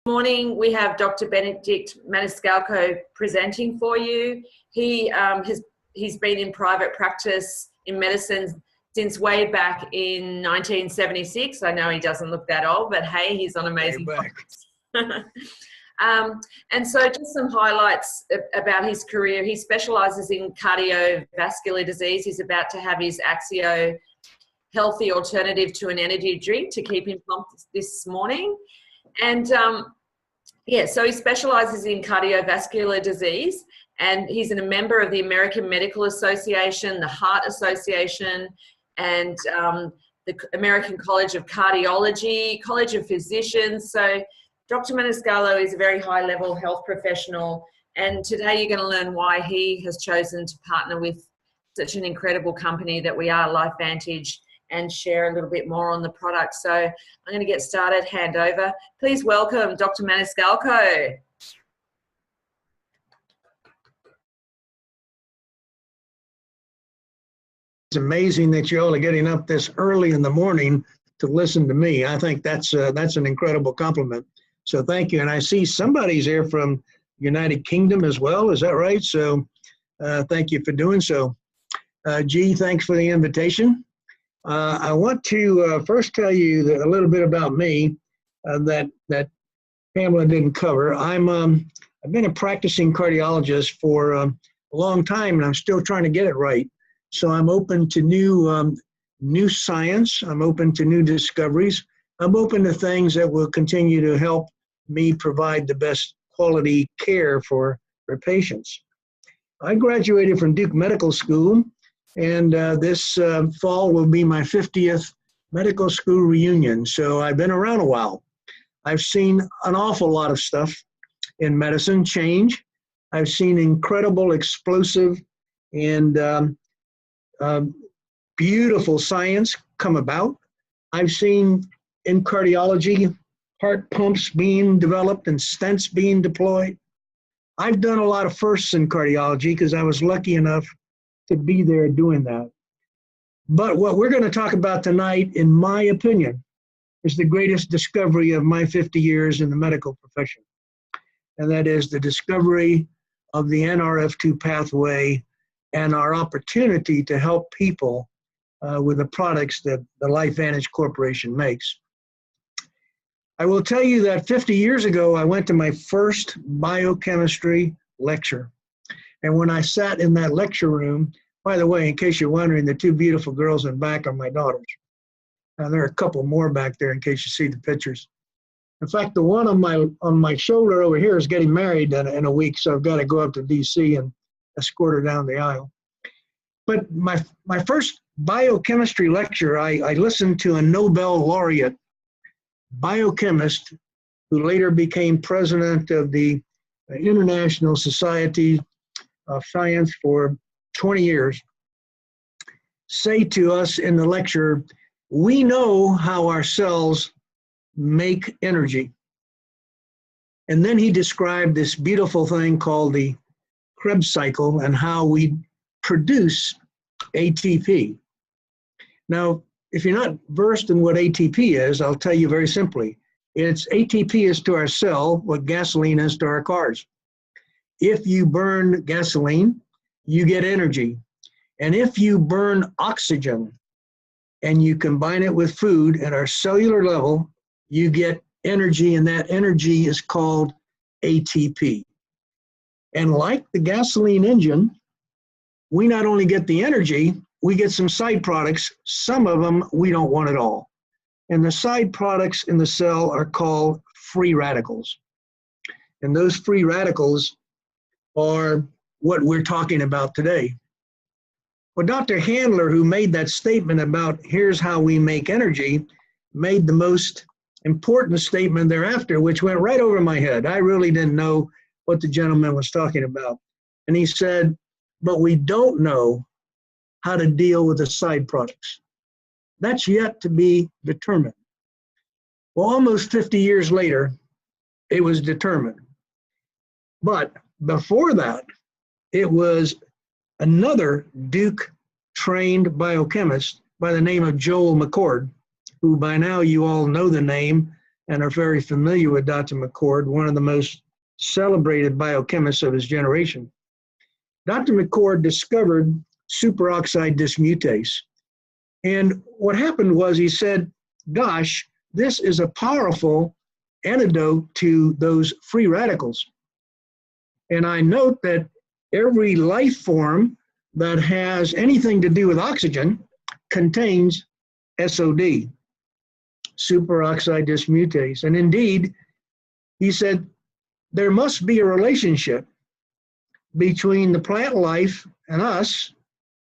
Morning, we have Dr. Maniscalco presenting for you. He's been in private practice in medicine since way back in 1976. I know he doesn't look that old, but hey, he's on amazing progress. And so just some highlights about his career. He specialises in cardiovascular disease. He's about to have his Axio healthy alternative to an energy drink to keep him pumped this morning. And so he specialises in cardiovascular disease, and he's a member of the American Medical Association, the Heart Association, and the American College of Cardiology, College of Physicians. So Dr. Maniscalco is a very high-level health professional, and today you're going to learn why he has chosen to partner with such an incredible company that we are, LifeVantage, and share a little bit more on the product. So I'm going to get started, hand over. Please welcome Dr. Maniscalco. It's amazing that you all are getting up this early in the morning to listen to me. I think that's an incredible compliment. So thank you. And I see somebody's here from United Kingdom as well. Is that right? So thank you for doing so. G, thanks for the invitation. I want to first tell you a little bit about me that Pamela didn't cover. I've been a practicing cardiologist for a long time, and I'm still trying to get it right. So I'm open to new science. I'm open to new discoveries. I'm open to things that will continue to help me provide the best quality care for patients. I graduated from Duke Medical School, and this fall will be my 50th medical school reunion. So I've been around a while. I've seen an awful lot of stuff in medicine change. I've seen incredible, explosive, and beautiful science come about. I've seen in cardiology, heart pumps being developed and stents being deployed. I've done a lot of firsts in cardiology because I was lucky enough to be there doing that. But what we're going to talk about tonight, in my opinion, is the greatest discovery of my 50 years in the medical profession. And that is the discovery of the Nrf2 pathway and our opportunity to help people with the products that the LifeVantage Corporation makes. I will tell you that 50 years ago, I went to my first biochemistry lecture. And when I sat in that lecture room, by the way, in case you're wondering, the two beautiful girls in back are my daughters. And there are a couple more back there in case you see the pictures. In fact, the one on my shoulder over here is getting married in a week, so I've got to go up to DC and escort her down the aisle. But my first biochemistry lecture, I listened to a Nobel laureate biochemist who later became president of the International Society of Science for 20 years, say to us in the lecture, we know how our cells make energy. And then he described this beautiful thing called the Krebs cycle and how we produce ATP. Now, if you're not versed in what ATP is, I'll tell you very simply. It's ATP is to our cell what gasoline is to our cars. If you burn gasoline, you get energy. And if you burn oxygen and you combine it with food at our cellular level, you get energy, and that energy is called ATP. And like the gasoline engine, we not only get the energy, we get some side products. Some of them we don't want at all. And the side products in the cell are called free radicals. And those free radicals are what we're talking about today. Well, Dr. Handler, who made that statement about here's how we make energy, made the most important statement thereafter, which went right over my head. I really didn't know what the gentleman was talking about. And he said, but we don't know how to deal with the side products. That's yet to be determined. Well, almost 50 years later, it was determined. But before that, it was another Duke-trained biochemist by the name of Joel McCord, who by now you all know the name, and are very familiar with Dr. McCord, one of the most celebrated biochemists of his generation. Dr. McCord discovered superoxide dismutase. And what happened was he said, gosh, this is a powerful antidote to those free radicals. And I note that every life form that has anything to do with oxygen contains SOD, superoxide dismutase. And indeed, he said, there must be a relationship between the plant life and us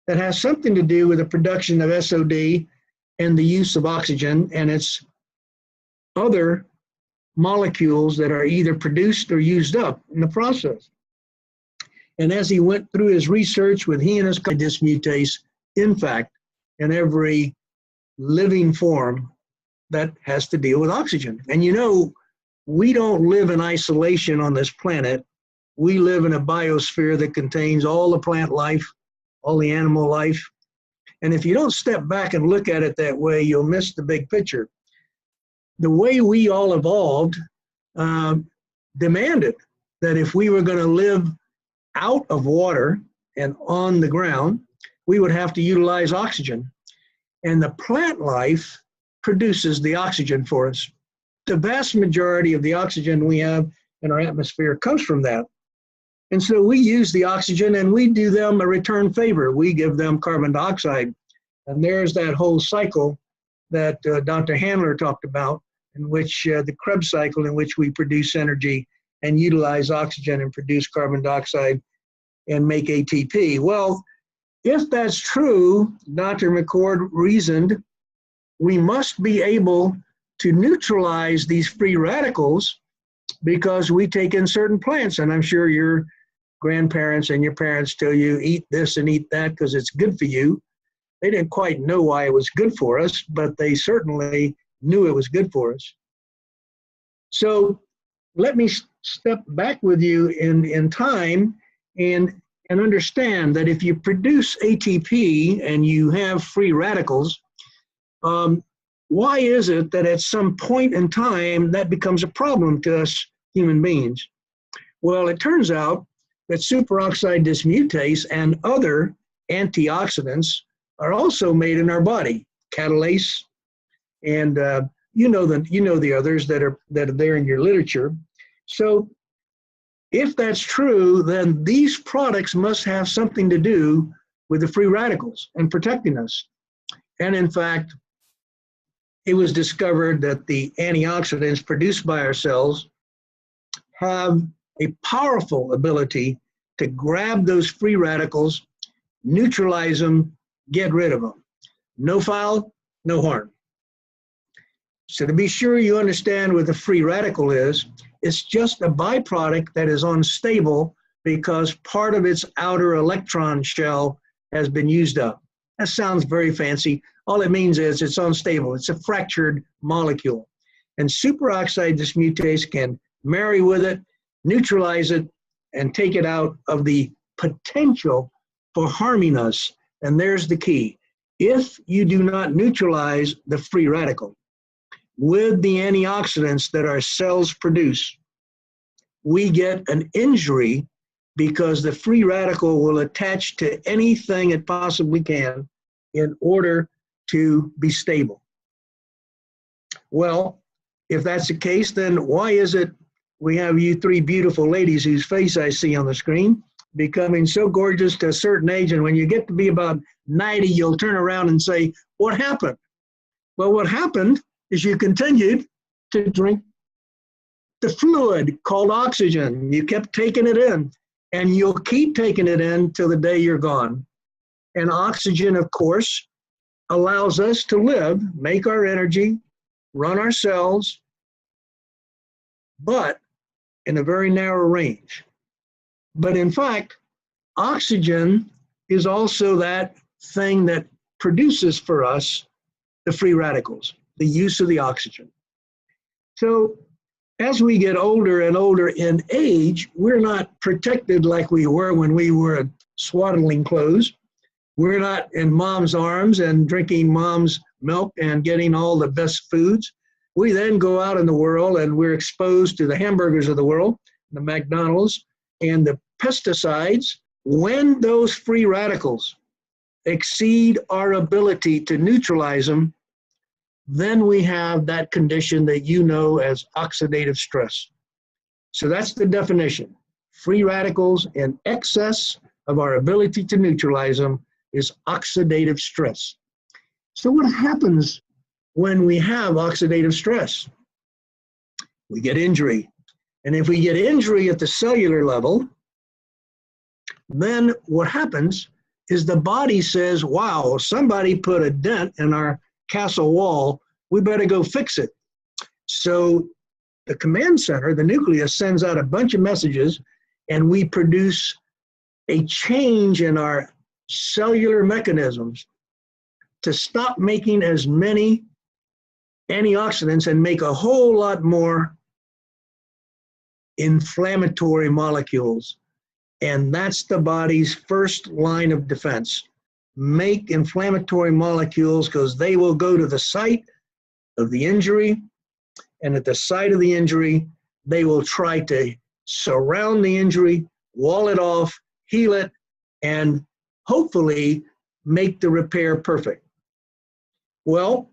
that has something to do with the production of SOD and the use of oxygen and its other molecules that are either produced or used up in the process. And as he went through his research with he and his dismutase, in fact, in every living form that has to deal with oxygen. And you know, we don't live in isolation on this planet. We live in a biosphere that contains all the plant life, all the animal life. And if you don't step back and look at it that way, you'll miss the big picture. The way we all evolved demanded that if we were going to live out of water and on the ground, we would have to utilize oxygen. And the plant life produces the oxygen for us. The vast majority of the oxygen we have in our atmosphere comes from that. And so we use the oxygen and we do them a return favor. We give them carbon dioxide. And there's that whole cycle that Dr. Handler talked about, in which the Krebs cycle, in which we produce energy and utilize oxygen and produce carbon dioxide and make ATP. Well, if that's true, Dr. McCord reasoned, we must be able to neutralize these free radicals because we take in certain plants. And I'm sure your grandparents and your parents tell you, eat this and eat that because it's good for you. They didn't quite know why it was good for us, but they certainly knew it was good for us. So let me step back with you in time and understand that if you produce ATP and you have free radicals, why is it that at some point in time that becomes a problem to us human beings? Well, it turns out that superoxide dismutase and other antioxidants are also made in our body, catalase, and you know the others that are there in your literature. So if that's true, then these products must have something to do with the free radicals and protecting us. And in fact, it was discovered that the antioxidants produced by our cells have a powerful ability to grab those free radicals, neutralize them, get rid of them. No foul, no harm. So to be sure you understand what the free radical is, it's just a byproduct that is unstable because part of its outer electron shell has been used up. That sounds very fancy. All it means is it's unstable. It's a fractured molecule. And superoxide dismutase can marry with it, neutralize it, and take it out of the potential for harming us. And there's the key. If you do not neutralize the free radical with the antioxidants that our cells produce, we get an injury because the free radical will attach to anything it possibly can in order to be stable. Well, if that's the case, then why is it we have you three beautiful ladies whose face I see on the screen becoming so gorgeous to a certain age, and when you get to be about 90, you'll turn around and say, what happened? Well, what happened is you continued to drink the fluid called oxygen. You kept taking it in, and you'll keep taking it in till the day you're gone. And oxygen, of course, allows us to live, make our energy, run our cells, but in a very narrow range. But in fact, oxygen is also that thing that produces for us the free radicals, the use of the oxygen. So as we get older and older in age, we're not protected like we were when we were swaddling clothes. We're not in mom's arms and drinking mom's milk and getting all the best foods. We then go out in the world and we're exposed to the hamburgers of the world, the McDonald's, and the pesticides. When those free radicals exceed our ability to neutralize them, then we have that condition that you know as oxidative stress. So that's the definition. Free radicals in excess of our ability to neutralize them is oxidative stress. So what happens when we have oxidative stress? We get injury. And if we get injury at the cellular level, then what happens is the body says, wow, somebody put a dent in our castle wall, we better go fix it. So the command center, the nucleus, sends out a bunch of messages, and we produce a change in our cellular mechanisms to stop making as many antioxidants and make a whole lot more inflammatory molecules. And that's the body's first line of defense. Make inflammatory molecules, because they will go to the site of the injury, and at the site of the injury, they will try to surround the injury, wall it off, heal it, and hopefully make the repair perfect. Well,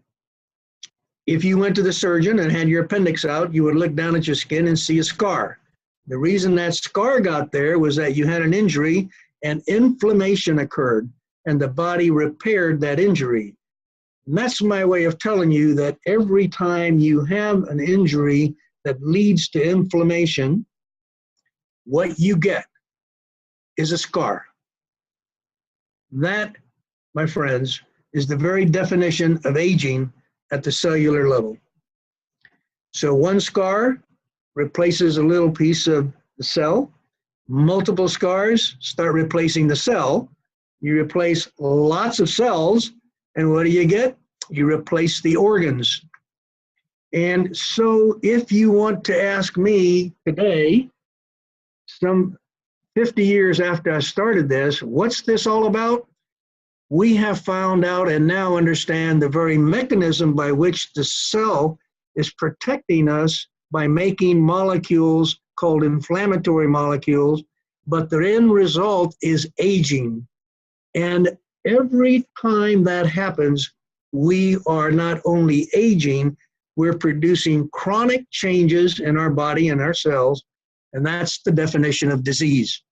if you went to the surgeon and had your appendix out, you would look down at your skin and see a scar. The reason that scar got there was that you had an injury and inflammation occurred, and the body repaired that injury. And that's my way of telling you that every time you have an injury that leads to inflammation, what you get is a scar. That, my friends, is the very definition of aging at the cellular level. So one scar replaces a little piece of the cell. Multiple scars start replacing the cell. You replace lots of cells, and what do you get? You replace the organs. And so if you want to ask me today, some 50 years after I started this, what's this all about? We have found out and now understand the very mechanism by which the cell is protecting us by making molecules called inflammatory molecules, but the end result is aging. And every time that happens, we are not only aging, we're producing chronic changes in our body and our cells, and that's the definition of disease.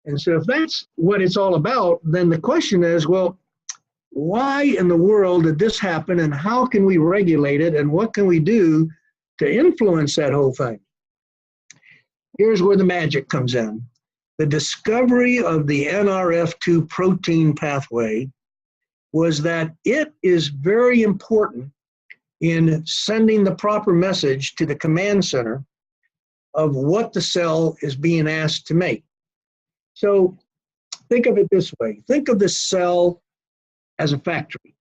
And so if that's what it's all about, then the question is, well, why in the world did this happen, and how can we regulate it, and what can we do to influence that whole thing? Here's where the magic comes in. The discovery of the Nrf2 protein pathway was that it is very important in sending the proper message to the command center of what the cell is being asked to make. So think of it this way. Think of the cell as a factory.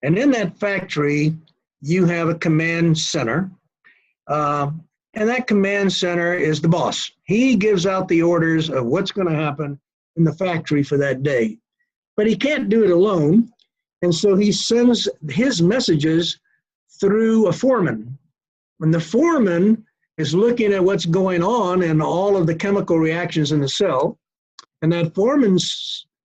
And in that factory, you have a command center. And that command center is the boss. He gives out the orders of what's going to happen in the factory for that day. But he can't do it alone. And so he sends his messages through a foreman. When the foreman is looking at what's going on and all of the chemical reactions in the cell, and that foreman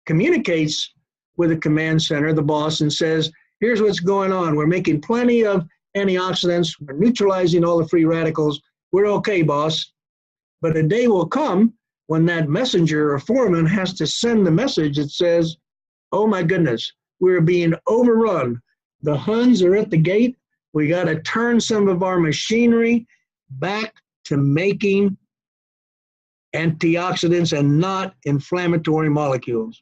communicates with the command center, the boss, and says, here's what's going on. We're making plenty of antioxidants. We're neutralizing all the free radicals. We're okay, boss. But a day will come when that messenger or foreman has to send the message that says, oh my goodness, we're being overrun. The Huns are at the gate. We got to turn some of our machinery back to making antioxidants and not inflammatory molecules.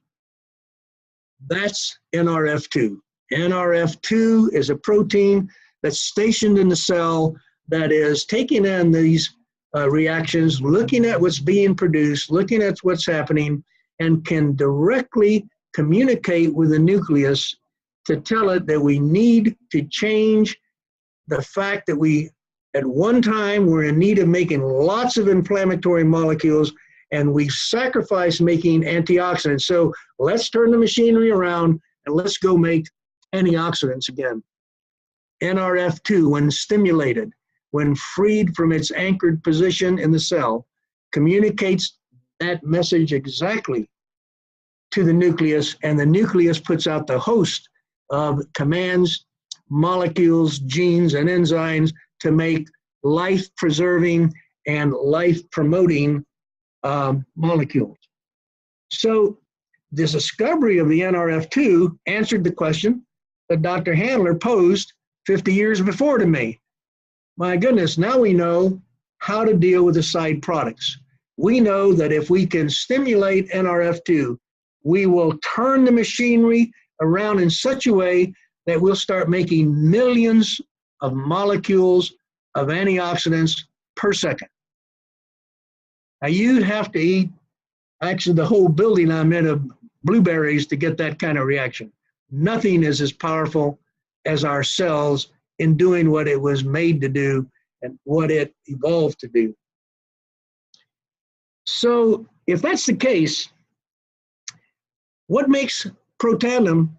That's Nrf2. Nrf2 is a protein that's stationed in the cell that is taking in these reactions, looking at what's being produced, looking at what's happening, and can directly communicate with the nucleus to tell it that we need to change the fact that we, at one time, were in need of making lots of inflammatory molecules, and we sacrificed making antioxidants. So let's turn the machinery around and let's go make antioxidants again. Nrf2, when stimulated, when freed from its anchored position in the cell, communicates that message exactly to the nucleus, and the nucleus puts out the host of commands, molecules, genes, and enzymes to make life-preserving and life-promoting molecules. So this discovery of the Nrf2 answered the question that Dr. Handler posed 50 years before to me. My goodness, now we know how to deal with the side products. We know that if we can stimulate Nrf2, we will turn the machinery around in such a way that we'll start making millions of molecules of antioxidants per second. Now you'd have to eat actually the whole building I'm in of blueberries to get that kind of reaction. Nothing is as powerful as our cells in doing what it was made to do and what it evolved to do. So if that's the case, what makes Protandim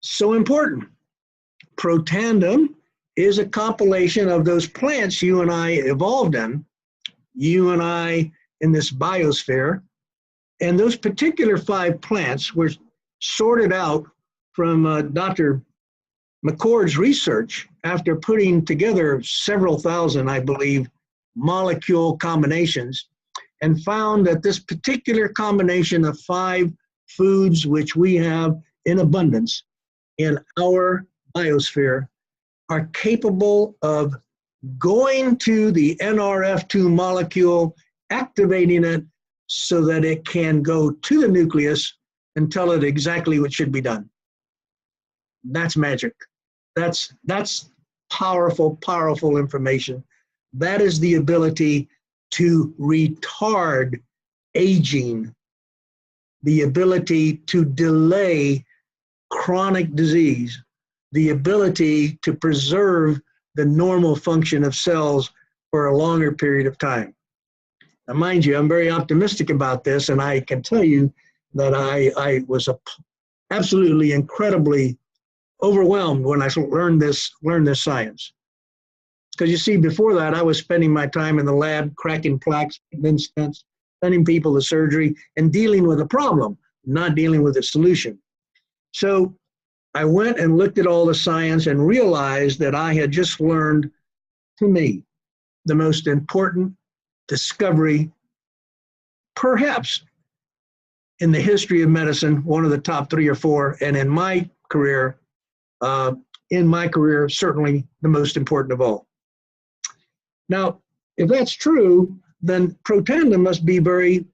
so important? Protandim is a compilation of those plants you and I evolved in, you and I in this biosphere, and those particular 5 plants were sorted out from Dr. McCord's research after putting together several thousand, I believe, molecule combinations, and found that this particular combination of 5 foods which we have in abundance in our biosphere are capable of going to the Nrf2 molecule, activating it so that it can go to the nucleus and tell it exactly what should be done. That's magic. That's powerful, powerful information. That is the ability to retard aging, the ability to delay chronic disease, the ability to preserve the normal function of cells for a longer period of time. Now, mind you, I'm very optimistic about this, and I can tell you that I was absolutely incredibly overwhelmed when I learned this science. Because you see, before that, I was spending my time in the lab, cracking plaques, then stents, sending people to surgery, and dealing with a problem, not dealing with a solution. So I went and looked at all the science and realized that I had just learned, to me, the most important discovery, perhaps in the history of medicine, one of the top 3 or 4, and in my career, certainly the most important of all. Now, if that's true, then Protandim must be very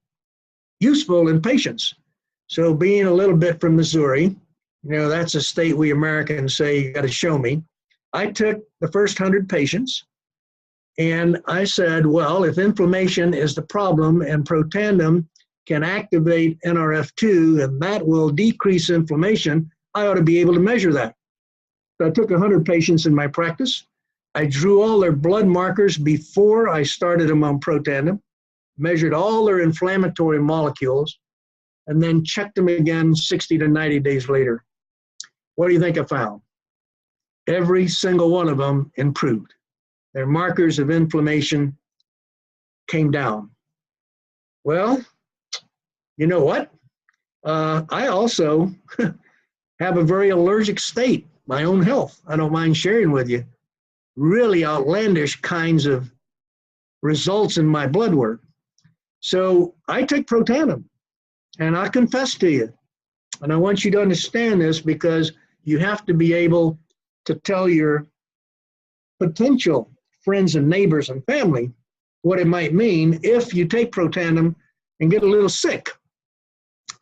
useful in patients. So being a little bit from Missouri, that's a state we Americans say, you got to show me. I took the first 100 patients and I said, well, if inflammation is the problem and Protandim can activate Nrf2 and that will decrease inflammation, I ought to be able to measure that. So I took 100 patients in my practice. I drew all their blood markers before I started them on Protandim, measured all their inflammatory molecules, and then checked them again 60 to 90 days later. What do you think I found? Every single one of them improved. Their markers of inflammation came down. Well, you know what? I also have a very allergic state, my own health. I don't mind sharing with you. Really outlandish kinds of results in my blood work. So I took Protandim, and I confess to you, and I want you to understand this because you have to be able to tell your potential friends and neighbors and family what it might mean if you take Protandim and get a little sick.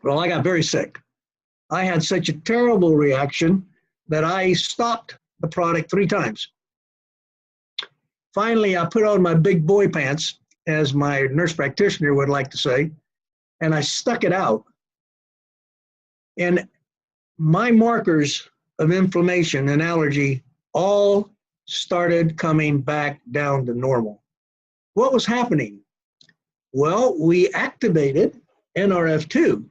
Well, I got very sick. I had such a terrible reaction that I stopped the product 3 times. Finally, I put on my big boy pants, as my nurse practitioner would like to say, and I stuck it out. And my markers of inflammation and allergy all started coming back down to normal. What was happening? Well, we activated Nrf2,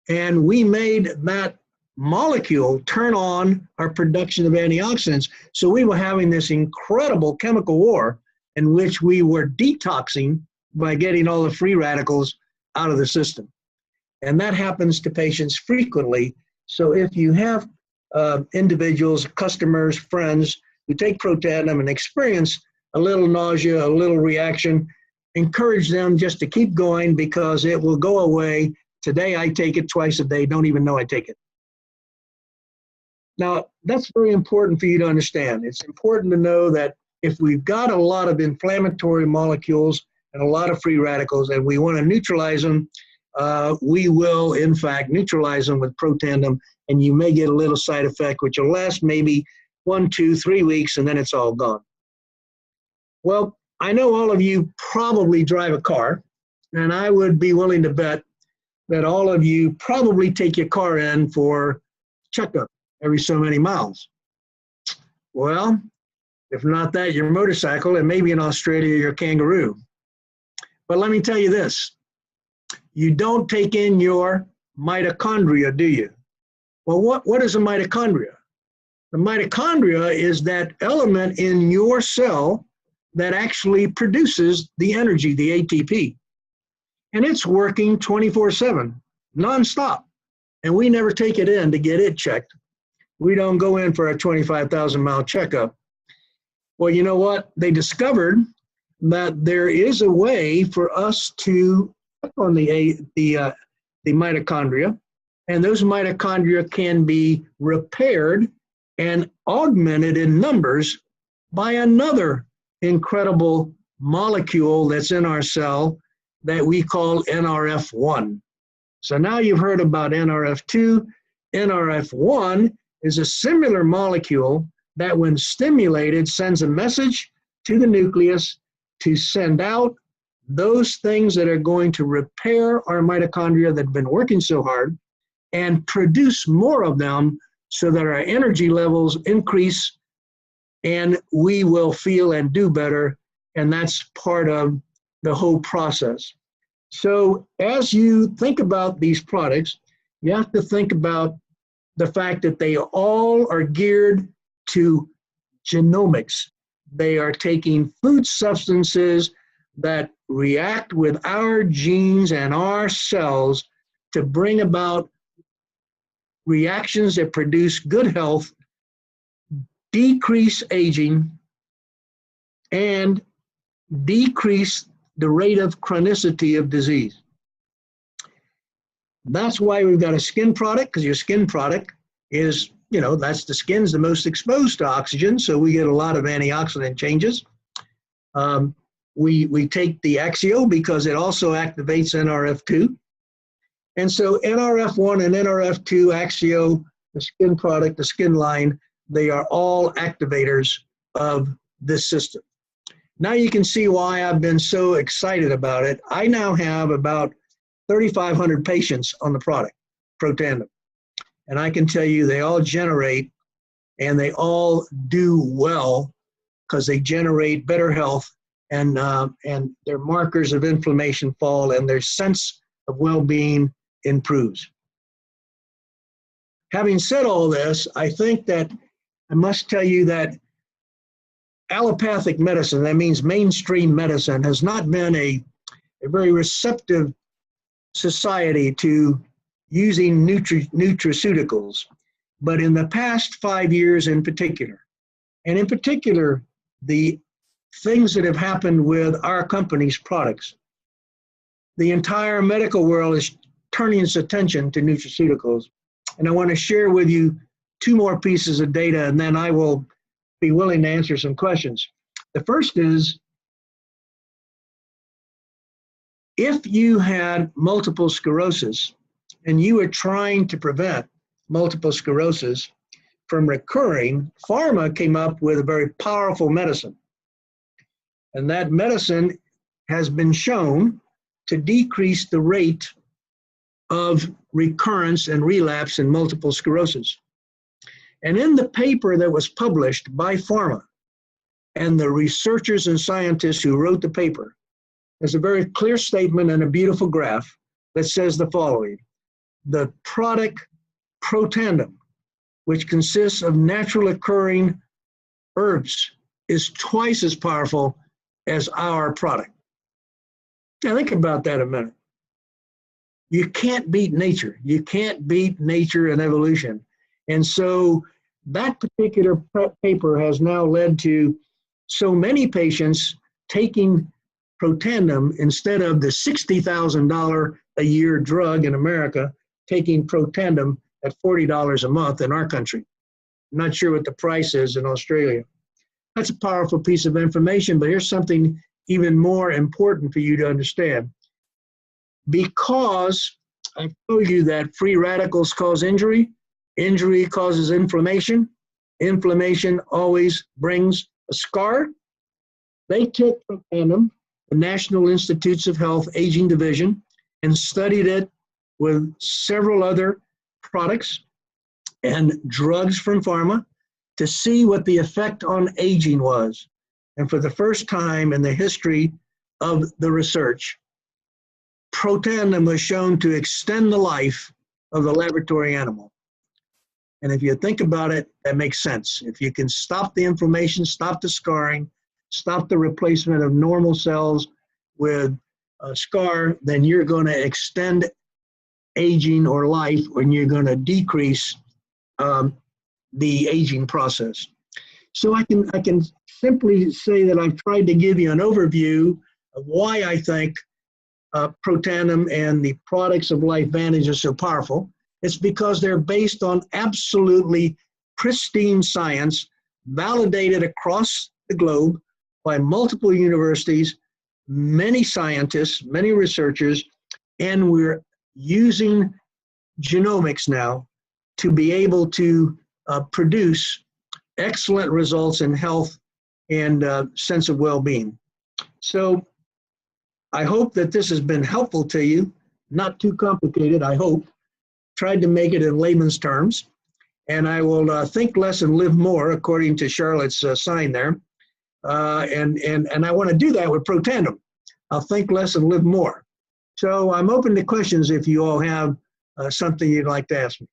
and we made that molecule turn on our production of antioxidants. So we were having this incredible chemical war in which we were detoxing by getting all the free radicals out of the system. And that happens to patients frequently. So if you have individuals, customers, friends who take Protandim and experience a little nausea, a little reaction, encourage them just to keep going because it will go away. Today I take it twice a day, don't even know I take it. Now, that's very important for you to understand. It's important to know that if we've got a lot of inflammatory molecules and a lot of free radicals and we want to neutralize them, we will, in fact, neutralize them with Protandim, and you may get a little side effect, which will last maybe 1, 2, 3 weeks, and then it's all gone. Well, I know all of you probably drive a car, and I would be willing to bet that all of you probably take your car in for checkup every so many miles. Well, if not that, your motorcycle, and maybe in Australia, your kangaroo. But let me tell you this, you don't take in your mitochondria, do you? Well, what is a mitochondria? The mitochondria is that element in your cell that actually produces the energy, the ATP. And it's working 24/7, nonstop. And we never take it in to get it checked. We don't go in for a 25,000-mile checkup. Well, you know what? They discovered that there is a way for us to check on the mitochondria, and those mitochondria can be repaired and augmented in numbers by another incredible molecule that's in our cell that we call Nrf2. So now you've heard about Nrf2. Nrf1 is a similar molecule that when stimulated sends a message to the nucleus to send out those things that are going to repair our mitochondria that have been working so hard and produce more of them so that our energy levels increase and we will feel and do better. And that's part of the whole process. So as you think about these products, you have to think about the fact that they all are geared to genomics. They are taking food substances that react with our genes and our cells to bring about reactions that produce good health, decrease aging, and decrease the rate of chronicity of disease. That's why we've got a skin product, because your skin product is, that's the skin's the most exposed to oxygen, so we get a lot of antioxidant changes. We take the Axio because it also activates Nrf2. And so Nrf1 and Nrf2, Axio, the skin product, the skin line, they are all activators of this system. Now you can see why I've been so excited about it. I now have about 3,500 patients on the product, Protandim. And I can tell you they all generate and they all do well because they generate better health and their markers of inflammation fall and their sense of well-being improves. Having said all this, I think that I must tell you that allopathic medicine, that means mainstream medicine, has not been a very receptive society to using nutraceuticals. But in the past 5 years in particular, and in particular, the things that have happened with our company's products, the entire medical world is turning its attention to nutraceuticals. And I want to share with you 2 more pieces of data, and then I will be willing to answer some questions. The first is, if you had multiple sclerosis and you were trying to prevent multiple sclerosis from recurring, pharma came up with a very powerful medicine. And that medicine has been shown to decrease the rate of recurrence and relapse in multiple sclerosis. And in the paper that was published by pharma and the researchers and scientists who wrote the paper, there's a very clear statement and a beautiful graph that says the following: the product Protandim, which consists of natural occurring herbs, is twice as powerful as our product. Now think about that a minute. You can't beat nature. You can't beat nature and evolution. And so that particular paper has now led to so many patients taking Protandim instead of the $60,000 a year drug in America, taking Protandim at $40 a month in our country. I'm not sure what the price is in Australia. That's a powerful piece of information, but here's something even more important for you to understand. Because I told you that free radicals cause injury, injury causes inflammation, inflammation always brings a scar. They took Protandim, the National Institutes of Health Aging Division, and studied it with several other products and drugs from pharma to see what the effect on aging was. And for the first time in the history of the research, Protandim was shown to extend the life of the laboratory animal. And if you think about it, that makes sense. If you can stop the inflammation, stop the scarring, stop the replacement of normal cells with a scar, then you're going to extend aging or life, and you're going to decrease the aging process. So I can simply say that I've tried to give you an overview of why I think Protandim and the products of LifeVantage are so powerful. It's because they're based on absolutely pristine science, validated across the globe by multiple universities, many scientists, many researchers, and we're using genomics now to be able to produce excellent results in health and sense of well-being. So I hope that this has been helpful to you, not too complicated, I hope. Tried to make it in layman's terms. And I will think less and live more, according to Charlotte's sign there. And I want to do that with Protandim. I'll think less and live more. So I'm open to questions if you all have something you'd like to ask me.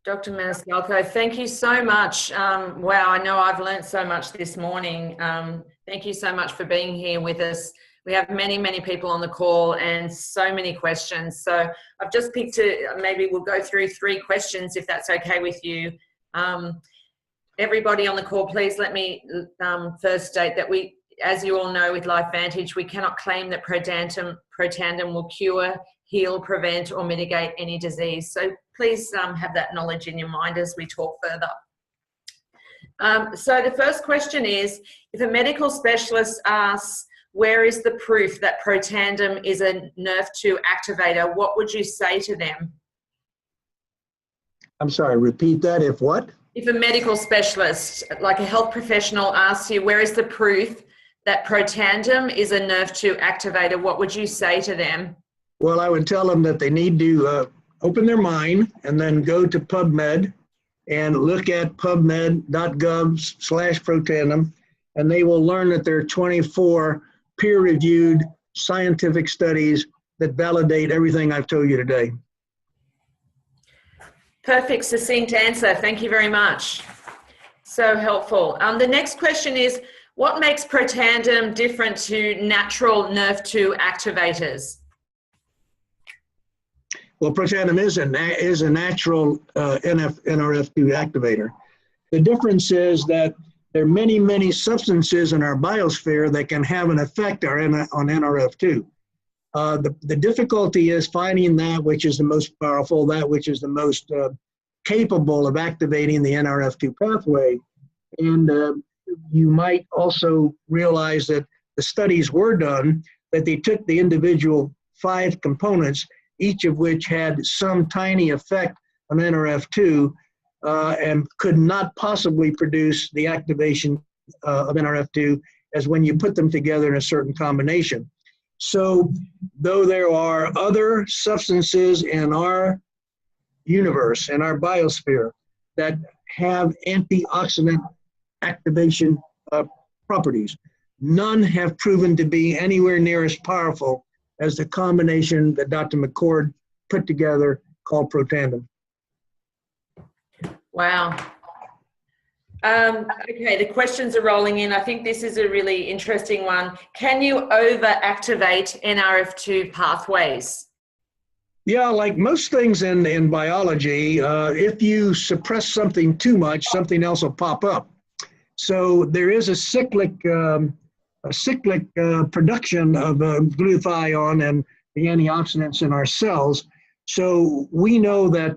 Dr. Maniscalco, thank you so much. Wow, I know I've learned so much this morning. Thank you so much for being here with us. We have many, many people on the call and so many questions. So I've just picked maybe we'll go through 3 questions if that's okay with you. Everybody on the call, please let me first state that we, as you all know with LifeVantage, we cannot claim that Protandim will cure, heal, prevent or mitigate any disease. So please have that knowledge in your mind as we talk further. So the first question is, if a medical specialist asks, where is the proof that Protandim is a Nrf2 activator, what would you say to them? I'm sorry, repeat that. If what? If a medical specialist, like a health professional, asks you, where is the proof that Protandim is a Nrf2 activator, what would you say to them? Well, I would tell them that they need to open their mind and then go to PubMed and look at pubmed.gov/Protandim, and they will learn that there are 24 peer-reviewed scientific studies that validate everything I've told you today. Perfect, succinct answer. Thank you very much. So helpful. The next question is, what makes Protandim different to natural Nrf2 activators? Well, Protandim is a natural Nrf2 activator. The difference is that there are many, many substances in our biosphere that can have an effect on Nrf2. The difficulty is finding that which is the most powerful, that which is the most capable of activating the Nrf2 pathway. And you might also realize that the studies were done, that they took the individual 5 components, each of which had some tiny effect on Nrf2, and could not possibly produce the activation of Nrf2 as when you put them together in a certain combination. So though there are other substances in our universe, in our biosphere, that have antioxidant activation properties, none have proven to be anywhere near as powerful as the combination that Dr. McCord put together called Protandim. Wow. Okay, the questions are rolling in. I think this is a really interesting one. Can you over-activate Nrf2 pathways? Yeah, like most things in biology, if you suppress something too much, something else will pop up. So there is a cyclic production of glutathione and the antioxidants in our cells. So we know that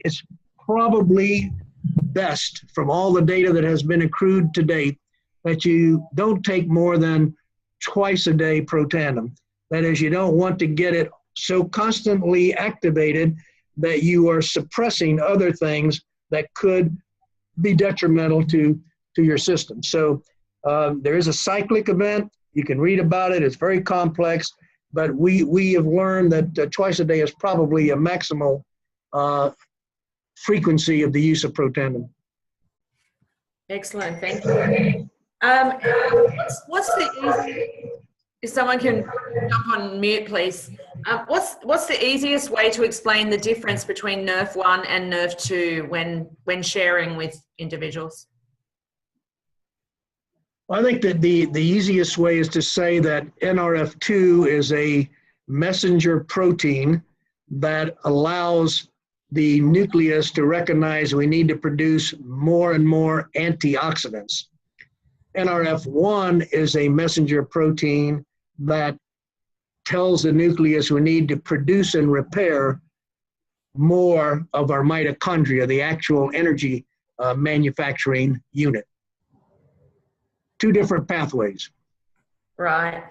it's probably best from all the data that has been accrued to date that you don't take more than twice a day Protandim. That is, you don't want to get it so constantly activated that you are suppressing other things that could be detrimental to your system. So there is a cyclic event. You can read about it. It's very complex, but we have learned that twice a day is probably a maximal frequency of the use of Protandim. Excellent, thank you. What's the easiest, if someone can jump on mute, please. What's the easiest way to explain the difference between Nrf1 and Nrf2 when sharing with individuals? I think that the easiest way is to say that Nrf2 is a messenger protein that allows the nucleus to recognize we need to produce more and more antioxidants. Nrf1 is a messenger protein that tells the nucleus we need to produce and repair more of our mitochondria, the actual energy manufacturing unit. Two different pathways. Right.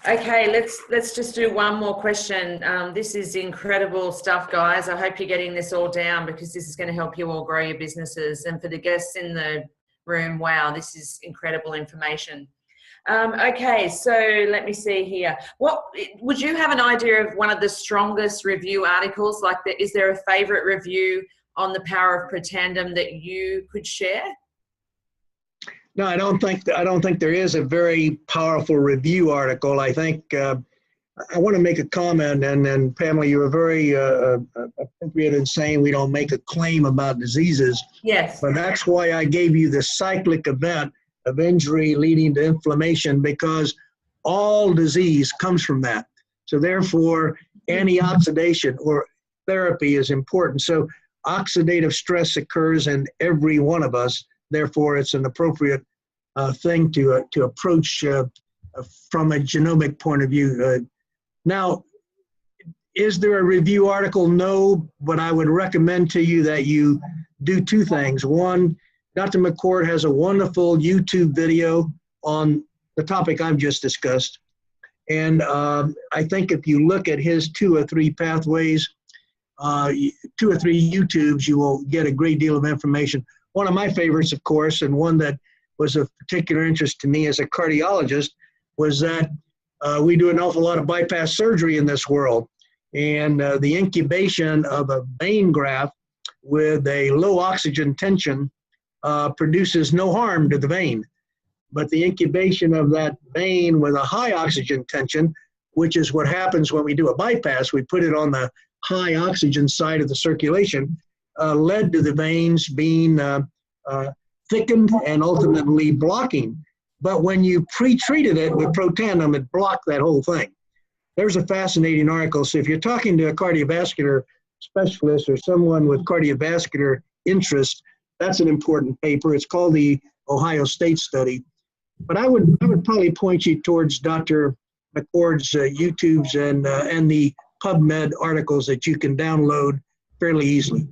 Okay, let's just do one more question. This is incredible stuff, guys. I hope you're getting this all down because this is going to help you all grow your businesses. And for the guests in the room, wow, this is incredible information. Okay, so let me see here. What would you have an idea of one of the strongest review articles? Like, is there a favorite review on the power of Protandim that you could share? No, I don't think there is a very powerful review article. I think I want to make a comment, and Pamela, you were very appropriate in saying we don't make a claim about diseases. Yes. But that's why I gave you the cyclic event of injury leading to inflammation, because all disease comes from that. So therefore, antioxidation or therapy is important. So oxidative stress occurs in every one of us. Therefore, it's an appropriate thing to approach from a genomic point of view. Now, is there a review article? No, but I would recommend to you that you do two things. One, Dr. McCord has a wonderful YouTube video on the topic I've just discussed. And I think if you look at his 2 or 3 pathways, 2 or 3 YouTubes, you will get a great deal of information. One of my favorites, of course, and one that was of particular interest to me as a cardiologist, was that we do an awful lot of bypass surgery in this world. And the incubation of a vein graft with a low oxygen tension produces no harm to the vein. But the incubation of that vein with a high oxygen tension, which is what happens when we do a bypass, we put it on the high oxygen side of the circulation, led to the veins being thickened and ultimately blocking. But when you pre-treated it with Protandim, it blocked that whole thing. There's a fascinating article. So if you're talking to a cardiovascular specialist or someone with cardiovascular interest, that's an important paper. It's called the Ohio State Study. But I would probably point you towards Dr. McCord's YouTubes and the PubMed articles that you can download fairly easily.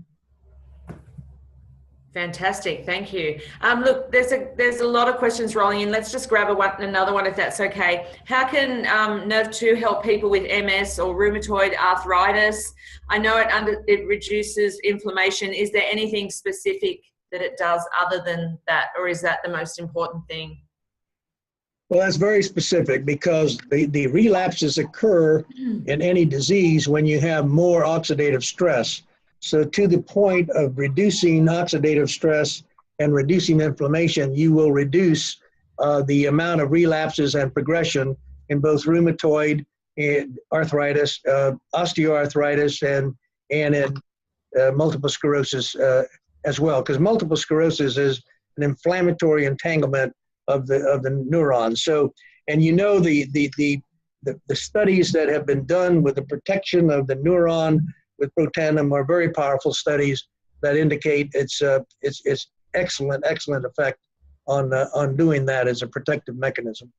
Fantastic, thank you. Look, there's a lot of questions rolling in. Let's just grab another one if that's okay. How can Nrf2 help people with MS or rheumatoid arthritis? I know it reduces inflammation. Is there anything specific that it does other than that, or is that the most important thing? Well, that's very specific, because the relapses occur in any disease when you have more oxidative stress. So to the point of reducing oxidative stress and reducing inflammation, you will reduce the amount of relapses and progression in both rheumatoid arthritis, osteoarthritis, and in multiple sclerosis as well, because multiple sclerosis is an inflammatory entanglement of the neurons. So, and you know the studies that have been done with the protection of the neuron with protandim are very powerful studies that indicate its excellent effect on doing that as a protective mechanism.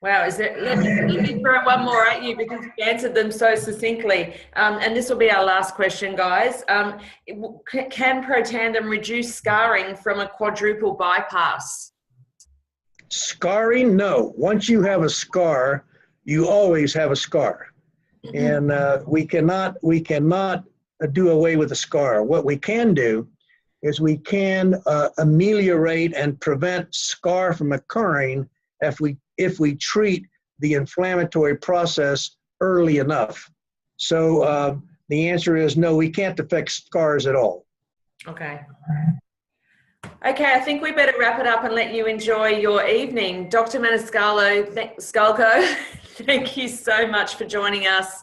Wow, let me throw one more at you because you answered them so succinctly. And this will be our last question, guys. Can protandim reduce scarring from a quadruple bypass? Scarring? No. Once you have a scar, you always have a scar. And we cannot do away with a scar. What we can do is we can ameliorate and prevent scar from occurring if we treat the inflammatory process early enough. So the answer is no, we can't affect scars at all. Okay. Okay, I think we better wrap it up and let you enjoy your evening. Dr. Maniscalco, thank you so much for joining us.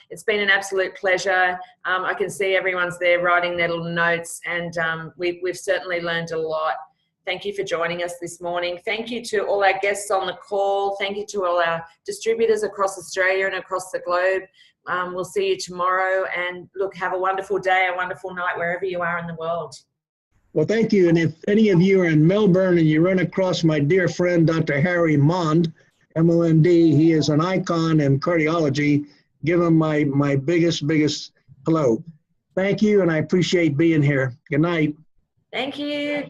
It's been an absolute pleasure. I can see everyone's there writing their little notes, and we've certainly learned a lot. Thank you for joining us this morning. Thank you to all our guests on the call. Thank you to all our distributors across Australia and across the globe. We'll see you tomorrow, and look, have a wonderful day, a wonderful night, wherever you are in the world. Well, thank you. And if any of you are in Melbourne and you run across my dear friend, Dr. Harry Mond, MOND, he is an icon in cardiology. Give him my biggest hello. Thank you, and I appreciate being here. Good night. Thank you.